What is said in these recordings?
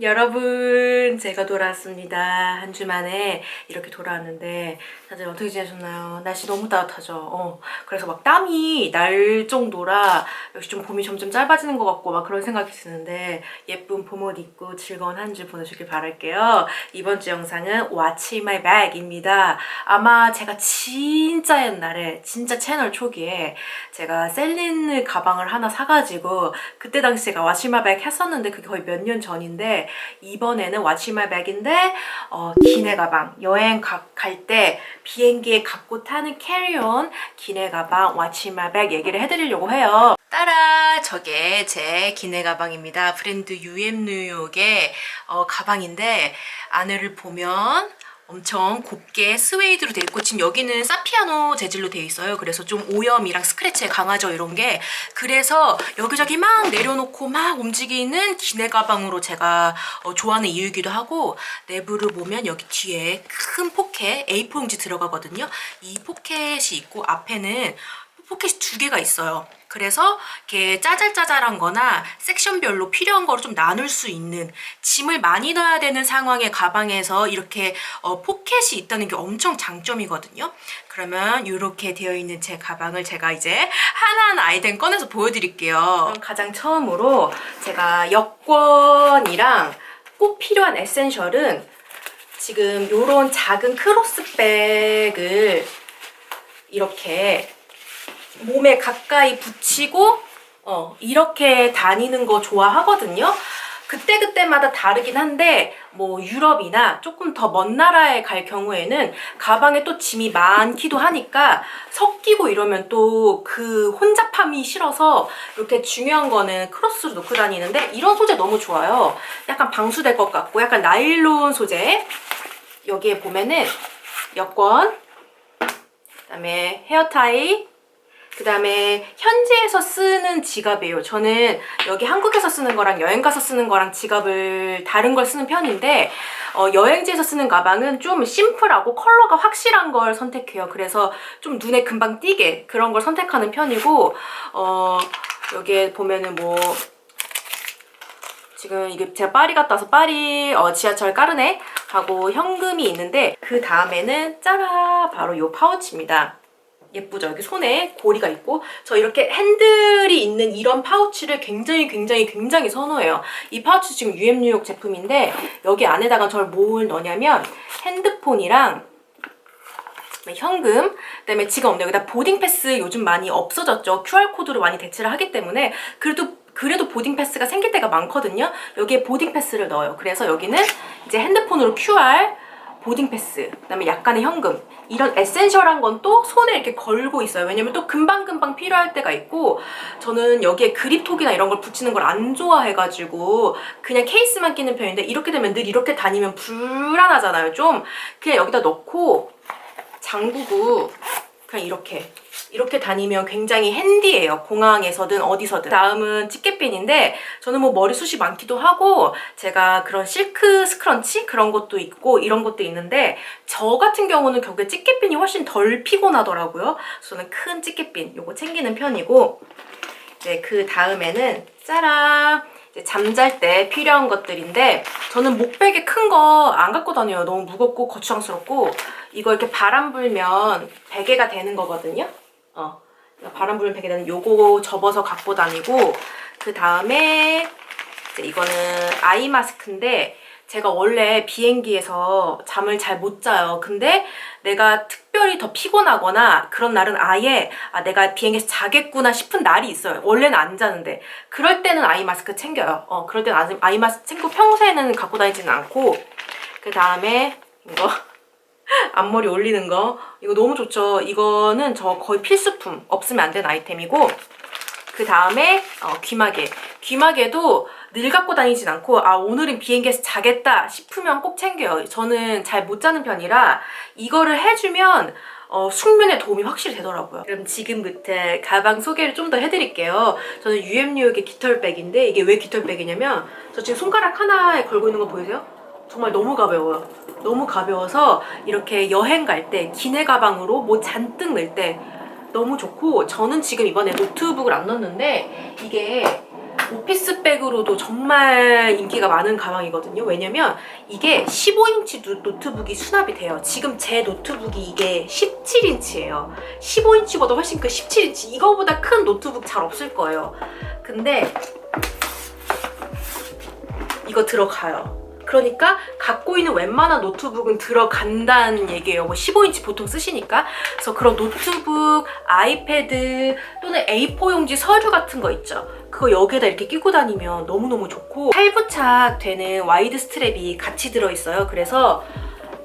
여러분, 제가 돌아왔습니다. 한 주 만에 이렇게 돌아왔는데 다들 어떻게 지내셨나요? 날씨 너무 따뜻하죠? 그래서 막 땀이 날 정도라 역시 좀 봄이 점점 짧아지는 것 같고 막 그런 생각이 드는데 예쁜 봄옷 입고 즐거운 한 주 보내주길 바랄게요. 이번 주 영상은 What's in my bag입니다. 아마 제가 진짜 옛날에 진짜 채널 초기에 제가 셀린 가방을 하나 사가지고 그때 당시 제가 What's in my bag 했었는데 그게 거의 몇 년 전인데 이번에는 What's in my bag인데 기내 가방 여행 갈 때 비행기에 갖고 타는 캐리온 기내 가방 What's in my bag 얘기를 해드리려고 해요. 따라 저게 제 기내 가방입니다. 브랜드 UM 뉴욕의 가방인데 안에를 보면 엄청 곱게 스웨이드로 되어 있고 지금 여기는 사피아노 재질로 되어 있어요. 그래서 좀 오염이랑 스크래치에 강하죠, 이런 게. 그래서 여기저기 막 내려놓고 막 움직이는 기내 가방으로 제가 좋아하는 이유이기도 하고, 내부를 보면 여기 뒤에 큰 포켓 A4 용지 들어가거든요. 이 포켓이 있고 앞에는 포켓이 2개가 있어요. 그래서 이렇게 짜잘짜잘한 거나 섹션별로 필요한 거를 좀 나눌 수 있는, 짐을 많이 넣어야 되는 상황의 가방에서 이렇게 포켓이 있다는 게 엄청 장점이거든요. 그러면 이렇게 되어 있는 제 가방을 제가 이제 하나하나 아이템 꺼내서 보여드릴게요. 그럼 가장 처음으로 제가 여권이랑 꼭 필요한 에센셜은 지금 요런 작은 크로스백을 이렇게 몸에 가까이 붙이고 이렇게 다니는 거 좋아하거든요. 그때그때마다 다르긴 한데 뭐 유럽이나 조금 더 먼 나라에 갈 경우에는 가방에 또 짐이 많기도 하니까 섞이고 이러면 또 그 혼잡함이 싫어서 이렇게 중요한 거는 크로스로 놓고 다니는데, 이런 소재 너무 좋아요. 약간 방수될 것 같고 약간 나일론 소재. 여기에 보면은 여권, 그다음에 헤어타이, 그 다음에 현지에서 쓰는 지갑이에요. 저는 여기 한국에서 쓰는 거랑 여행 가서 쓰는 거랑 지갑을 다른 걸 쓰는 편인데 여행지에서 쓰는 가방은 좀 심플하고 컬러가 확실한 걸 선택해요. 그래서 좀 눈에 금방 띄게 그런 걸 선택하는 편이고, 여기에 보면은 뭐 지금 이게 제가 파리 갔다 와서 파리 지하철 까르네 하고 현금이 있는데, 그 다음에는 짜라 바로 이 파우치입니다. 예쁘죠? 여기 손에 고리가 있고, 저 이렇게 핸들이 있는 이런 파우치를 굉장히 선호해요. 이 파우치 지금 UM 뉴욕 제품인데 여기 안에다가 저를 뭘 넣냐면 핸드폰이랑 현금, 그다음에 지금 없네요. 여기다 보딩 패스 요즘 많이 없어졌죠. QR코드로 많이 대체를 하기 때문에 그래도 보딩 패스가 생길 때가 많거든요. 여기에 보딩 패스를 넣어요. 그래서 여기는 이제 핸드폰으로 QR, 보딩 패스, 그다음에 약간의 현금, 이런 에센셜한 건 또 손에 이렇게 걸고 있어요. 왜냐면 또 금방금방 필요할 때가 있고, 저는 여기에 그립톡이나 이런 걸 붙이는 걸 안 좋아해가지고 그냥 케이스만 끼는 편인데, 이렇게 되면 늘 이렇게 다니면 불안하잖아요. 좀 그냥 여기다 넣고 잠그고 그냥 이렇게 다니면 굉장히 핸디해요. 공항에서든 어디서든. 다음은 집게핀인데, 저는 뭐 머리숱이 많기도 하고 제가 그런 실크 스크런치 그런 것도 있고 이런 것도 있는데, 저 같은 경우는 결국에 집게핀이 훨씬 덜 피곤하더라고요. 저는 큰 집게핀 요거 챙기는 편이고, 네, 그 다음에는 짜란, 잠잘 때 필요한 것들인데, 저는 목베개 큰 거 안 갖고 다녀요. 너무 무겁고 거추장스럽고. 이거 이렇게 바람 불면 베개가 되는 거거든요. 바람 불면 베개 되는 요거 접어서 갖고 다니고, 그 다음에 이거는 아이 마스크인데, 제가 원래 비행기에서 잠을 잘 못 자요. 근데 내가 특별히 더 피곤하거나 그런 날은 아예 내가 비행기에서 자겠구나 싶은 날이 있어요. 원래는 안 자는데. 그럴 때는 아이 마스크 챙겨요. 그럴 때는 아이 마스크 챙기고 평소에는 갖고 다니지는 않고, 그 다음에 이거 앞머리 올리는 거, 이거 너무 좋죠. 이거는 저 거의 필수품, 없으면 안 되는 아이템이고, 그 다음에 귀마개도 늘 갖고 다니진 않고 오늘은 비행기에서 자겠다 싶으면 꼭 챙겨요. 저는 잘 못 자는 편이라 이거를 해주면 숙면에 도움이 확실히 되더라고요. 그럼 지금부터 가방 소개를 좀 더 해드릴게요. 저는 UM 뉴욕의 깃털백인데, 이게 왜 깃털백이냐면 저 지금 손가락 하나에 걸고 있는 거 보이세요? 정말 너무 가벼워요. 너무 가벼워서 이렇게 여행 갈 때 기내 가방으로 뭐 잔뜩 넣을 때 너무 좋고, 저는 지금 이번에 노트북을 안 넣었는데 이게 오피스백으로도 정말 인기가 많은 가방이거든요. 왜냐면 이게 15인치 노트북이 수납이 돼요. 지금 제 노트북이 이게 17인치예요. 15인치보다 훨씬 큰 17인치. 이거보다 큰 노트북 잘 없을 거예요. 근데 이거 들어가요. 그러니까 갖고 있는 웬만한 노트북은 들어간다는 얘기예요. 뭐 15인치 보통 쓰시니까. 그래서 그런 노트북, 아이패드 또는 A4 용지 서류 같은 거 있죠. 그거 여기에다 이렇게 끼고 다니면 너무너무 좋고 8부착 되는 와이드 스트랩이 같이 들어있어요. 그래서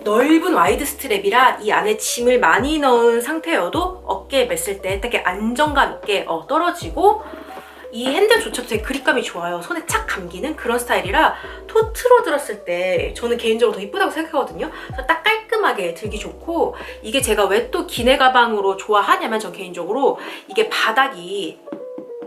넓은 와이드 스트랩이라 이 안에 짐을 많이 넣은 상태여도 어깨에 맸을 때 되게 안정감 있게 떨어지고 이 핸들조차도 되게 그립감이 좋아요. 손에 착 감기는 그런 스타일이라 토트로 들었을 때 저는 개인적으로 더 이쁘다고 생각하거든요. 그래서 딱 깔끔하게 들기 좋고 이게 제가 왜 또 기내 가방으로 좋아하냐면 전 개인적으로 이게 바닥이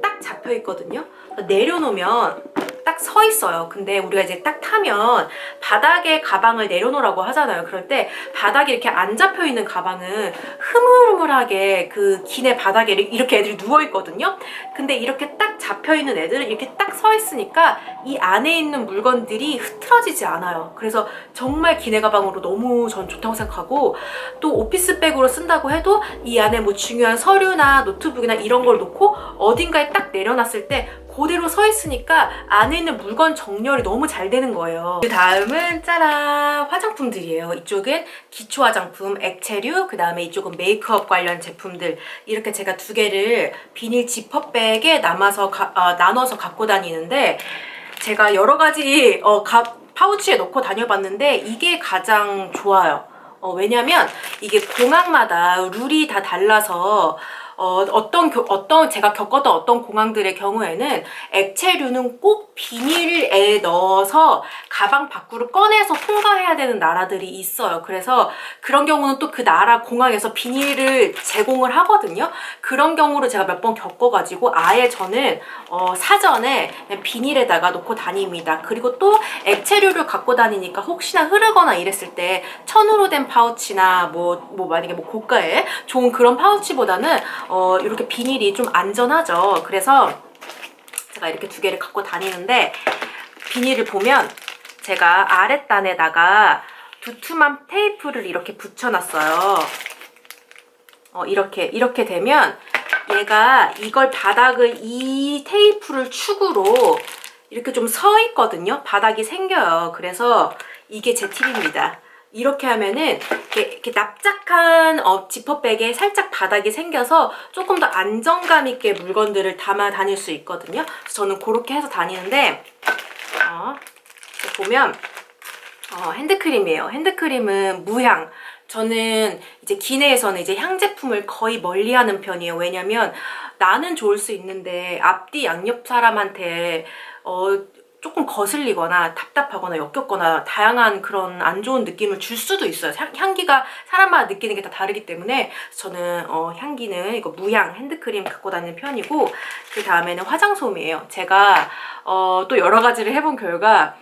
딱 잡혀 있거든요. 내려놓으면 딱 서 있어요. 근데 우리가 이제 딱 타면 바닥에 가방을 내려놓으라고 하잖아요. 그럴 때 바닥이 이렇게 안 잡혀 있는 가방은 흐물흐물하게 그 기내 바닥에 이렇게 애들이 누워 있거든요. 근데 이렇게 딱 잡혀 있는 애들은 이렇게 딱 서 있으니까 이 안에 있는 물건들이 흐트러지지 않아요. 그래서 정말 기내 가방으로 너무 전 좋다고 생각하고 또 오피스백으로 쓴다고 해도 이 안에 뭐 중요한 서류나 노트북이나 이런 걸 놓고 어딘가에 딱 내려놨을 때 그대로 서 있으니까 안에 있는 물건 정렬이 너무 잘 되는 거예요. 그 다음은 짜란 화장품들이에요. 이쪽은 기초 화장품, 액체류, 그 다음에 이쪽은 메이크업 관련 제품들 이렇게 제가 두 개를 비닐 지퍼백에 나눠서 갖고 다니는데 제가 여러 가지 파우치에 넣고 다녀봤는데 이게 가장 좋아요. 왜냐면 이게 공항마다 룰이 다 달라서 제가 겪었던 어떤 공항들의 경우에는 액체류는 꼭 비닐에 넣어서 가방 밖으로 꺼내서 통과해야 되는 나라들이 있어요. 그래서 그런 경우는 또 그 나라 공항에서 비닐을 제공을 하거든요. 그런 경우를 제가 몇 번 겪어가지고 아예 저는 사전에 그냥 비닐에다가 놓고 다닙니다. 그리고 또 액체류를 갖고 다니니까 혹시나 흐르거나 이랬을 때 천으로 된 파우치나 만약에 고가의 좋은 그런 파우치보다는 이렇게 비닐이 좀 안전하죠. 그래서 제가 이렇게 두 개를 갖고 다니는데 비닐을 보면 제가 아랫단에다가 두툼한 테이프를 이렇게 붙여놨어요. 이렇게 되면 얘가 이걸 바닥을 이 테이프를 축으로 이렇게 좀 서 있거든요. 바닥이 생겨요. 그래서 이게 제 팁입니다. 이렇게 하면은 이렇게 납작한 지퍼백에 살짝 바닥이 생겨서 조금 더 안정감 있게 물건들을 담아 다닐 수 있거든요. 그래서 저는 그렇게 해서 다니는데 보면 핸드크림이에요. 핸드크림은 무향. 저는 이제 기내에서는 이제 향 제품을 거의 멀리하는 편이에요. 왜냐면 나는 좋을 수 있는데 앞뒤 양옆 사람한테 조금 거슬리거나 답답하거나 역겹거나 다양한 그런 안 좋은 느낌을 줄 수도 있어요. 향기가 사람마다 느끼는 게 다 다르기 때문에 저는 향기는 이거 무향 핸드크림 갖고 다니는 편이고 그 다음에는 화장솜이에요. 제가 또 여러 가지를 해본 결과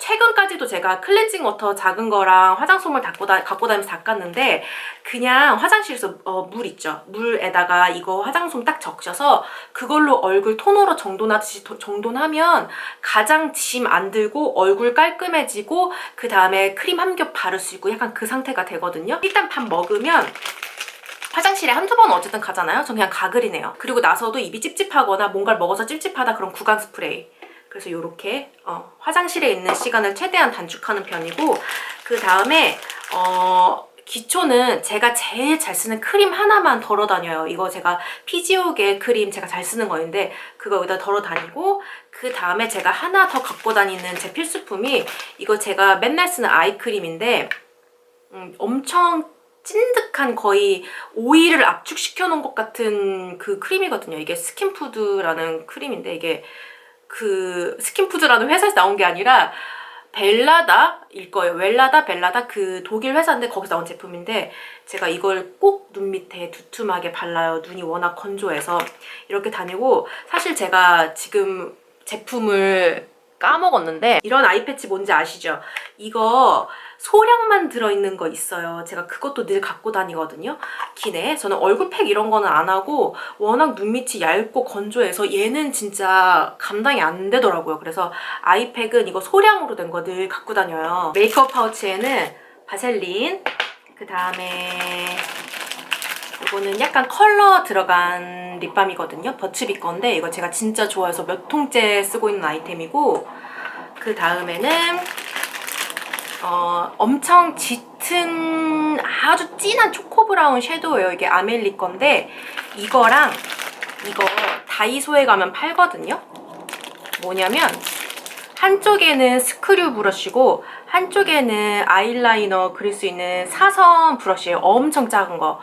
최근까지도 제가 클렌징 워터 작은 거랑 화장솜을 갖고 다니면서 닦았는데 그냥 화장실에서 물 있죠. 물에다가 이거 화장솜 딱 적셔서 그걸로 얼굴 토너로 정돈하듯이 정돈하면 가장 짐 안 들고 얼굴 깔끔해지고 그 다음에 크림 한 겹 바를 수 있고 약간 그 상태가 되거든요. 일단 밥 먹으면 화장실에 한두 번 어쨌든 가잖아요. 전 그냥 가글이네요. 그리고 나서도 입이 찝찝하거나 뭔가를 먹어서 찝찝하다 그럼 구강 스프레이. 그래서 이렇게 화장실에 있는 시간을 최대한 단축하는 편이고 그 다음에 기초는 제가 제일 잘 쓰는 크림 하나만 덜어 다녀요. 이거 제가 피지오겔 크림 제가 잘 쓰는 거인데 그거 여기다 덜어 다니고 그 다음에 제가 하나 더 갖고 다니는 제 필수품이 이거 제가 맨날 쓰는 아이크림인데 엄청 찐득한 거의 오일을 압축시켜 놓은 것 같은 그 크림이거든요. 이게 스킨푸드라는 크림인데 이게 그 스킨푸드라는 회사에서 나온 게 아니라 벨라다일 거예요. 벨라다 그 독일 회사인데 거기서 나온 제품인데 제가 이걸 꼭 눈 밑에 두툼하게 발라요. 눈이 워낙 건조해서 이렇게 다니고 사실 제가 지금 제품을 까먹었는데 이런 아이패치 뭔지 아시죠? 이거 소량만 들어있는 거 있어요. 제가 그것도 늘 갖고 다니거든요. 기내에. 저는 얼굴팩 이런 거는 안 하고 워낙 눈밑이 얇고 건조해서 얘는 진짜 감당이 안 되더라고요. 그래서 아이팩은 이거 소량으로 된 거 늘 갖고 다녀요. 메이크업 파우치에는 바셀린, 그 다음에 이거는 약간 컬러 들어간 립밤이거든요. 버츠비 건데 이거 제가 진짜 좋아해서 몇 통째 쓰고 있는 아이템이고, 그 다음에는 엄청 짙은 아주 진한 초코브라운 섀도우예요. 이게 아멜리 건데 이거랑 이거 다이소에 가면 팔거든요. 뭐냐면 한쪽에는 스크류 브러쉬고 한쪽에는 아이라이너 그릴 수 있는 사선 브러쉬예요. 엄청 작은 거.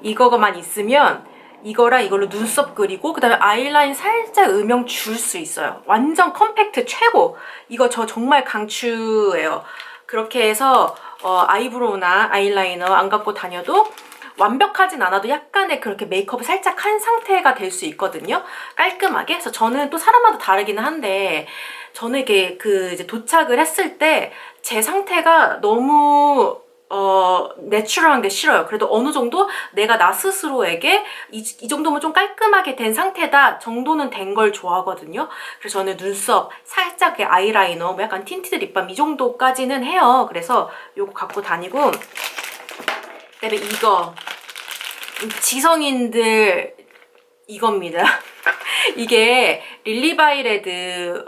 이거만 있으면 이거랑 이걸로 눈썹 그리고 그 다음에 아이라인 살짝 음영 줄 수 있어요. 완전 컴팩트 최고. 이거 저 정말 강추예요. 그렇게 해서 아이브로우나 아이라이너 안 갖고 다녀도 완벽하진 않아도 약간의 그렇게 메이크업을 살짝 한 상태가 될 수 있거든요. 깔끔하게. 그래서 저는 또 사람마다 다르기는 한데 저는 이게 이제 도착을 했을 때 제 상태가 너무 내추럴한 게 싫어요. 그래도 어느 정도 내가 나 스스로에게 이 정도면 좀 깔끔하게 된 상태다 정도는 된 걸 좋아하거든요. 그래서 저는 눈썹, 살짝의 아이라이너, 뭐 약간 틴티드 립밤 이 정도까지는 해요. 그래서 요거 갖고 다니고, 그다음에 이거 지성인들 이겁니다. 이게 릴리바이레드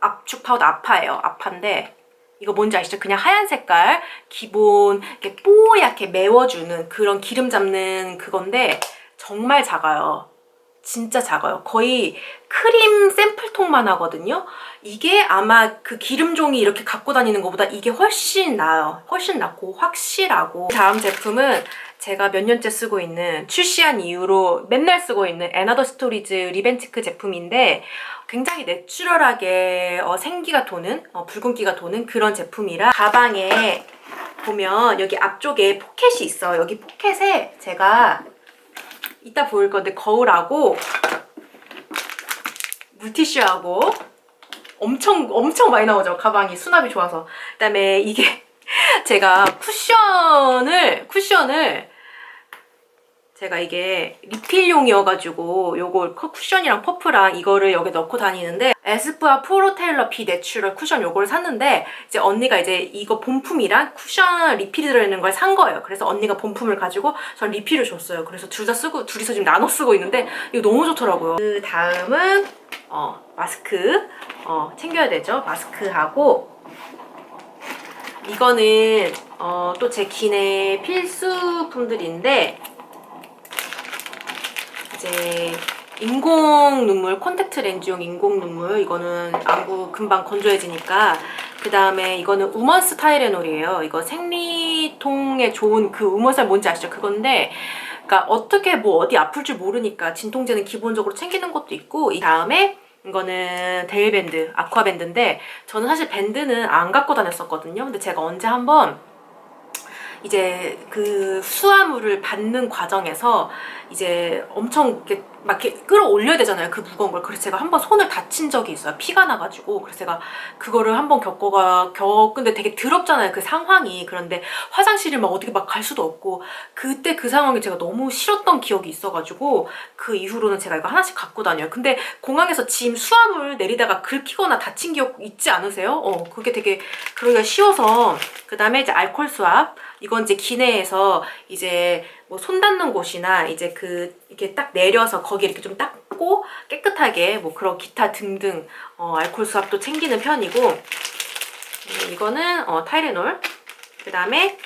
압축 파우더 아파예요. 아파인데 이거 뭔지 아시죠? 그냥 하얀 색깔 기본 이렇게 뽀얗게 메워주는 그런 기름 잡는 그건데 정말 작아요. 진짜 작아요. 거의 크림 샘플통만 하거든요. 이게 아마 그 기름종이 이렇게 갖고 다니는 것보다 이게 훨씬 나아요. 훨씬 낫고 확실하고. 다음 제품은 제가 몇 년째 쓰고 있는, 출시한 이후로 맨날 쓰고 있는 애나더 스토리즈 리벤치크 제품인데 굉장히 내추럴하게 생기가 도는, 붉은기가 도는 그런 제품이라, 가방에 보면 여기 앞쪽에 포켓이 있어요. 여기 포켓에 제가 이따 보일 건데 거울하고 물티슈하고 엄청 많이 나오죠. 가방이 수납이 좋아서. 그다음에 이게 제가 쿠션을 제가 이게 리필용이어가지고 요거 쿠션이랑 퍼프랑 이거를 여기 넣고 다니는데, 에스쁘아 프로테일러 비 내추럴 쿠션 요거를 샀는데 이제 언니가 이제 이거 본품이랑 쿠션 리필이 들어있는 걸 산 거예요. 그래서 언니가 본품을 가지고 전 리필을 줬어요. 그래서 둘 다 쓰고 둘이서 지금 나눠 쓰고 있는데 이거 너무 좋더라고요. 그 다음은 마스크 챙겨야 되죠. 마스크하고 이거는 또 제 기내 필수품들인데, 이제 인공 눈물, 콘택트 렌즈용 인공 눈물, 이거는 안구 금방 건조해지니까. 그 다음에 이거는 우먼스 타이레놀이에요. 이거 생리통에 좋은 그 우먼스, 뭔지 아시죠? 그건데 그러니까 어떻게 뭐 어디 아플 줄 모르니까 진통제는 기본적으로 챙기는 것도 있고. 이 다음에 이거는 데일밴드, 아쿠아밴드인데 저는 사실 밴드는 안 갖고 다녔었거든요. 근데 제가 언제 한번 이제 그 수화물을 받는 과정에서 이제 엄청 이렇게 막 이렇게 끌어올려야 되잖아요. 그 무거운 걸. 그래서 제가 한번 손을 다친 적이 있어요. 피가 나가지고. 그래서 제가 그거를 한번 근데 되게 더럽잖아요. 그 상황이. 그런데 화장실을 막 어떻게 막 갈 수도 없고, 그때 그 상황이 제가 너무 싫었던 기억이 있어가지고 그 이후로는 제가 이거 하나씩 갖고 다녀요. 근데 공항에서 짐 수화물 내리다가 긁히거나 다친 기억 있지 않으세요? 그게 되게 그러기가 쉬워서. 그 다음에 이제 알콜 수압. 이건 이제 기내에서 이제 뭐 손 닿는 곳이나 이제 이렇게 딱 내려서 거기 이렇게 좀 닦고 깨끗하게 뭐 그런 기타 등등 알코올 수압도 챙기는 편이고. 이거는 타이레놀. 그 다음에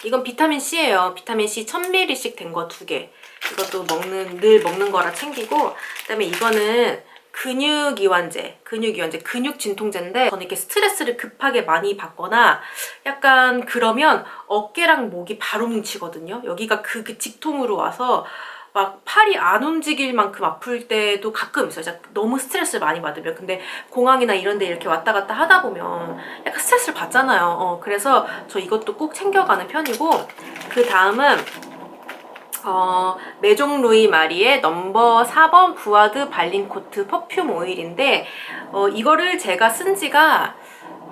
이건 비타민 C예요. 비타민 C 1000ml씩 된 거 2개. 이것도 늘 먹는 거라 챙기고. 그 다음에 이거는 근육 이완제, 근육 진통제인데, 저는 이렇게 스트레스를 급하게 많이 받거나 약간 그러면 어깨랑 목이 바로 뭉치거든요. 여기가 그 직통으로 와서 막 팔이 안 움직일 만큼 아플 때도 가끔 있어요. 진짜 너무 스트레스를 많이 받으면. 근데 공항이나 이런 데 이렇게 왔다 갔다 하다 보면 약간 스트레스를 받잖아요. 그래서 저 이것도 꼭 챙겨가는 편이고. 그 다음은 메종 루이 마리의 넘버 4번 부아드 발린 코트 퍼퓸 오일인데, 이거를 제가 쓴 지가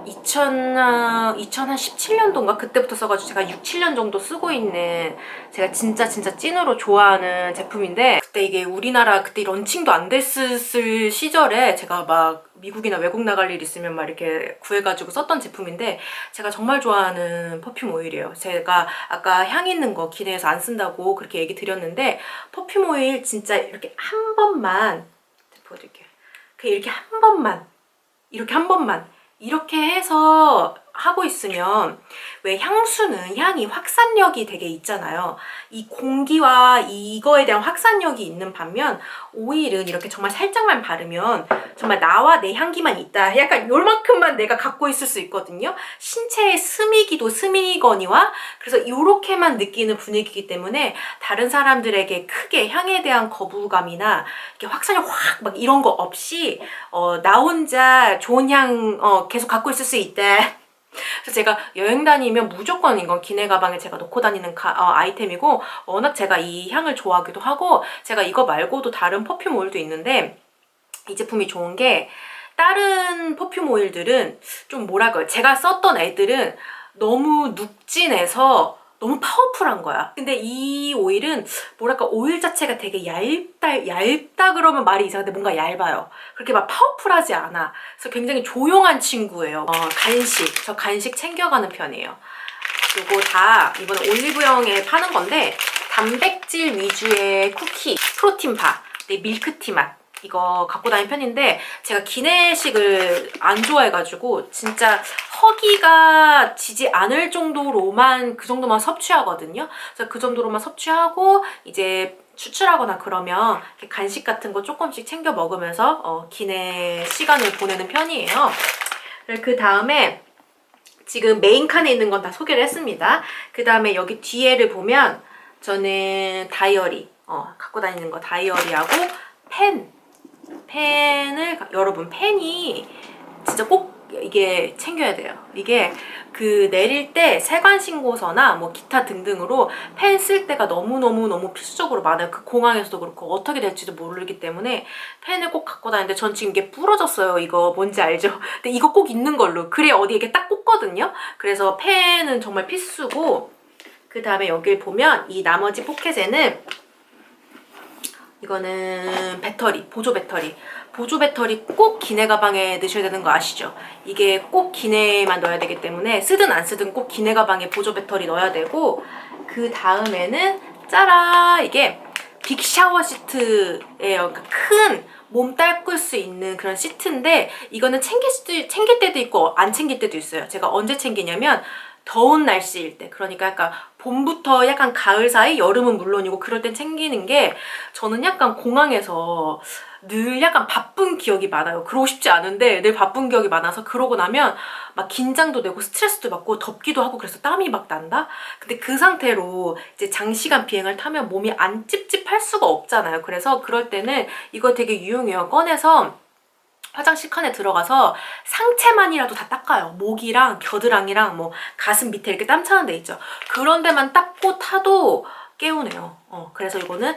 2017년도인가 그때부터 써가지고 제가 6, 7년 정도 쓰고 있는 제가 진짜 찐으로 좋아하는 제품인데, 그때 이게 우리나라 그때 런칭도 안 됐을 시절에 제가 막 미국이나 외국 나갈 일 있으면 막 이렇게 구해가지고 썼던 제품인데, 제가 정말 좋아하는 퍼퓸 오일이에요. 제가 아까 향 있는 거 기내에서 안 쓴다고 그렇게 얘기 드렸는데, 퍼퓸 오일 진짜 이렇게 한 번만 보여드릴게요. 그냥 이렇게 한 번만, 이렇게 한 번만 이렇게 해서 하고 있으면, 왜 향수는 향이 확산력이 되게 있잖아요. 이 공기와 이거에 대한 확산력이 있는 반면, 오일은 이렇게 정말 살짝만 바르면 정말 나와 내 향기만 있다, 약간 요만큼만 내가 갖고 있을 수 있거든요. 신체의 스미기도 스미거니와, 그래서 이렇게만 느끼는 분위기이기 때문에 다른 사람들에게 크게 향에 대한 거부감이나 이렇게 확산력 확 막 이런 거 없이 나 혼자 좋은 향 계속 갖고 있을 수 있다. 그래서 제가 여행 다니면 무조건 이건 기내 가방에 제가 넣고 다니는 아이템이고, 워낙 제가 이 향을 좋아하기도 하고, 제가 이거 말고도 다른 퍼퓸 오일도 있는데, 이 제품이 좋은 게, 다른 퍼퓸 오일들은 좀 뭐랄까요, 제가 썼던 애들은 너무 눅진해서 너무 파워풀한 거야. 근데 이 오일은 뭐랄까, 오일 자체가 되게 얇다 그러면 말이 이상한데 뭔가 얇아요. 그렇게 막 파워풀하지 않아. 그래서 굉장히 조용한 친구예요. 저 간식 챙겨가는 편이에요. 요거 다 이번에 올리브영에 파는 건데, 단백질 위주의 쿠키, 프로틴바, 밀크티 맛, 이거 갖고 다니는 편인데, 제가 기내식을 안 좋아해가지고 진짜 허기가 지지 않을 정도로만, 그 정도만 섭취하거든요. 그래서 그 정도로만 섭취하고 이제 추출하거나 그러면 이렇게 간식 같은 거 조금씩 챙겨 먹으면서 기내 시간을 보내는 편이에요. 그 다음에 지금 메인 칸에 있는 건 다 소개를 했습니다. 그 다음에 여기 뒤에를 보면 저는 다이어리, 갖고 다니는 거 다이어리하고 펜을, 여러분 펜이 진짜 꼭 이게 챙겨야 돼요. 이게 그 내릴 때 세관 신고서나 뭐 기타 등등으로 펜 쓸 때가 너무 필수적으로 많아요. 그 공항에서도 그렇고 어떻게 될지도 모르기 때문에 펜을 꼭 갖고 다니는데, 전 지금 이게 부러졌어요. 이거 뭔지 알죠? 근데 이거 꼭 있는 걸로, 그래야 어디에 이게 딱 꽂거든요. 그래서 펜은 정말 필수고, 그 다음에 여길 보면 이 나머지 포켓에는, 이거는 배터리, 보조 배터리 꼭 기내 가방에 넣으셔야 되는 거 아시죠? 이게 꼭 기내에만 넣어야 되기 때문에 쓰든 안 쓰든 꼭 기내 가방에 보조 배터리 넣어야 되고, 그 다음에는 짜란, 이게 빅 샤워 시트예요. 그러니까 큰 몸 닦을 수 있는 그런 시트인데, 이거는 챙길 때도 있고 안 챙길 때도 있어요. 제가 언제 챙기냐면 더운 날씨일 때, 그러니까 약간 봄부터 약간 가을 사이, 여름은 물론이고 그럴 땐 챙기는 게, 저는 약간 공항에서 늘 약간 바쁜 기억이 많아요. 그러고 싶지 않은데 늘 바쁜 기억이 많아서, 그러고 나면 막 긴장도 되고 스트레스도 받고 덥기도 하고 그래서 땀이 막 난다? 근데 그 상태로 이제 장시간 비행을 타면 몸이 안 찝찝할 수가 없잖아요. 그래서 그럴 때는 이거 되게 유용해요. 꺼내서 화장실 칸에 들어가서 상체만이라도 다 닦아요. 목이랑 겨드랑이랑 뭐 가슴 밑에 이렇게 땀 차는 데 있죠. 그런 데만 닦고 타도 깨우네요. 그래서 이거는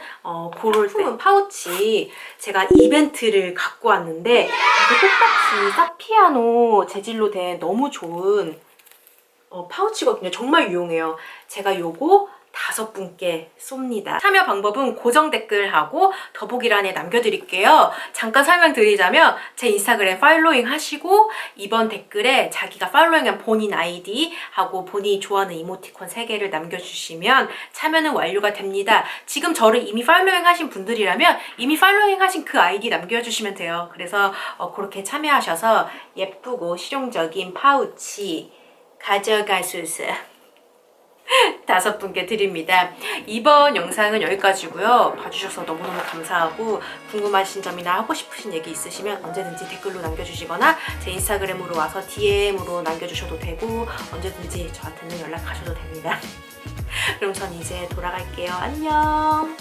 고를 때 파우치, 제가 이벤트를 갖고 왔는데, 이게 똑같이 사피아노 재질로 된 너무 좋은 파우치거든요. 정말 유용해요. 제가 요거 5분께 쏩니다. 참여 방법은 고정 댓글하고 더보기란에 남겨드릴게요. 잠깐 설명드리자면, 제 인스타그램 팔로잉 하시고 이번 댓글에 자기가 팔로잉한 본인 아이디 하고 본인이 좋아하는 이모티콘 3개를 남겨주시면 참여는 완료가 됩니다. 지금 저를 이미 팔로잉 하신 분들이라면 이미 팔로잉 하신 그 아이디 남겨주시면 돼요. 그래서 그렇게 참여하셔서 예쁘고 실용적인 파우치 가져가소서. 5분께 드립니다. 이번 영상은 여기까지고요. 봐주셔서 너무너무 감사하고, 궁금하신 점이나 하고 싶으신 얘기 있으시면 언제든지 댓글로 남겨주시거나 제 인스타그램으로 와서 DM으로 남겨주셔도 되고, 언제든지 저한테는 연락하셔도 됩니다. 그럼 전 이제 돌아갈게요. 안녕.